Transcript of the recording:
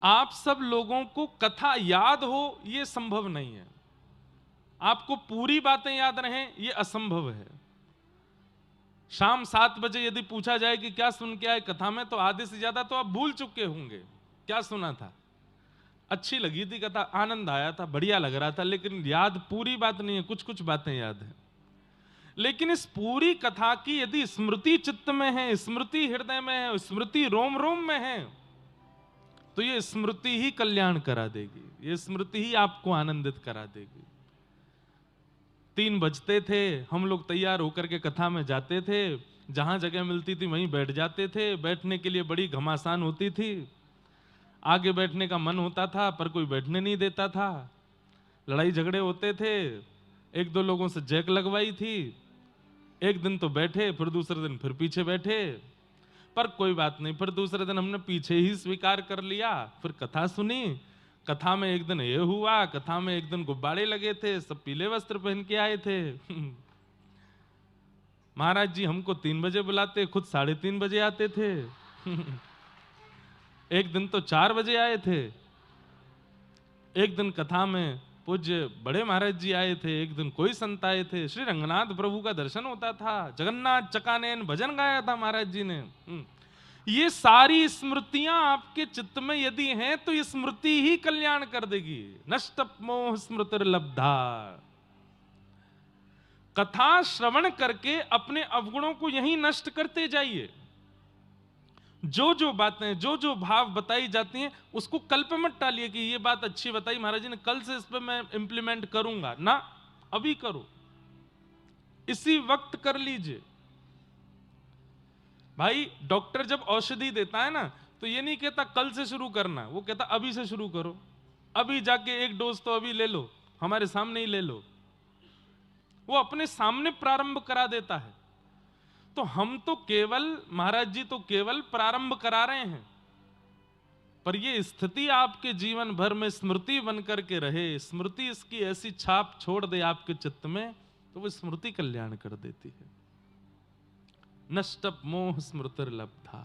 आप सब लोगों को कथा याद हो ये संभव नहीं है, आपको पूरी बातें याद रहें ये असंभव है। शाम 7 बजे यदि पूछा जाए कि क्या सुन के आए कथा में, तो आधे से ज्यादा तो आप भूल चुके होंगे क्या सुना था। अच्छी लगी थी कथा, आनंद आया था, बढ़िया लग रहा था, लेकिन याद पूरी बात नहीं है, कुछ कुछ बातें याद है। लेकिन इस पूरी कथा की यदि स्मृति चित्त में है, स्मृति हृदय में है, स्मृति रोम रोम में है, तो ये स्मृति ही कल्याण करा देगी, ये स्मृति ही आपको आनंदित करा देगी। 3 बजते थे, हम लोग तैयार होकर के कथा में जाते थे, जहां जगह मिलती थी वहीं बैठ जाते थे। बैठने के लिए बड़ी घमासान होती थी, आगे बैठने का मन होता था पर कोई बैठने नहीं देता था, लड़ाई झगड़े होते थे, एक दो लोगों से जैक लगवाई थी। एक दिन तो बैठे, फिर दूसरे दिन फिर पीछे बैठे, पर कोई बात नहीं, फिर दूसरे दिन हमने पीछे ही स्वीकार कर लिया। फिर कथा सुनी, कथा में एक दिन ये हुआ, कथा में एक दिन गुब्बारे लगे थे, सब पीले वस्त्र पहन के आए थे। महाराज जी हमको 3 बजे बुलाते, खुद 3:30 बजे आते थे। एक दिन तो 4 बजे आए थे। एक दिन कथा में पूज्य बड़े महाराज जी आए थे, एक दिन कोई संत आए थे, श्री रंगनाथ प्रभु का दर्शन होता था, जगन्नाथ चकानयन भजन गाया था महाराज जी ने। ये सारी स्मृतियां आपके चित्त में यदि हैं तो ये स्मृति ही कल्याण कर देगी। नष्ट मोह स्मृतिर्लब्धा। कथा श्रवण करके अपने अवगुणों को यही नष्ट करते जाइए। जो जो बातें, जो जो भाव बताई जाती हैं, उसको कल पे मत टालिए कि ये बात अच्छी बताई महाराज जी ने, कल से इस पे मैं इंप्लीमेंट करूंगा ना। अभी करो, इसी वक्त कर लीजिए। भाई डॉक्टर जब औषधि देता है ना, तो ये नहीं कहता कल से शुरू करना, वो कहता अभी से शुरू करो, अभी जाके 1 डोज तो अभी ले लो, हमारे सामने ही ले लो। वो अपने सामने प्रारंभ करा देता है। तो हम तो केवल, महाराज जी तो केवल प्रारंभ करा रहे हैं, पर ये स्थिति आपके जीवन भर में स्मृति बनकर के रहे, स्मृति इसकी ऐसी छाप छोड़ दे आपके चित्त में, तो वो स्मृति कल्याण कर देती है। नष्ट मोह स्मृतिर्लब्धा।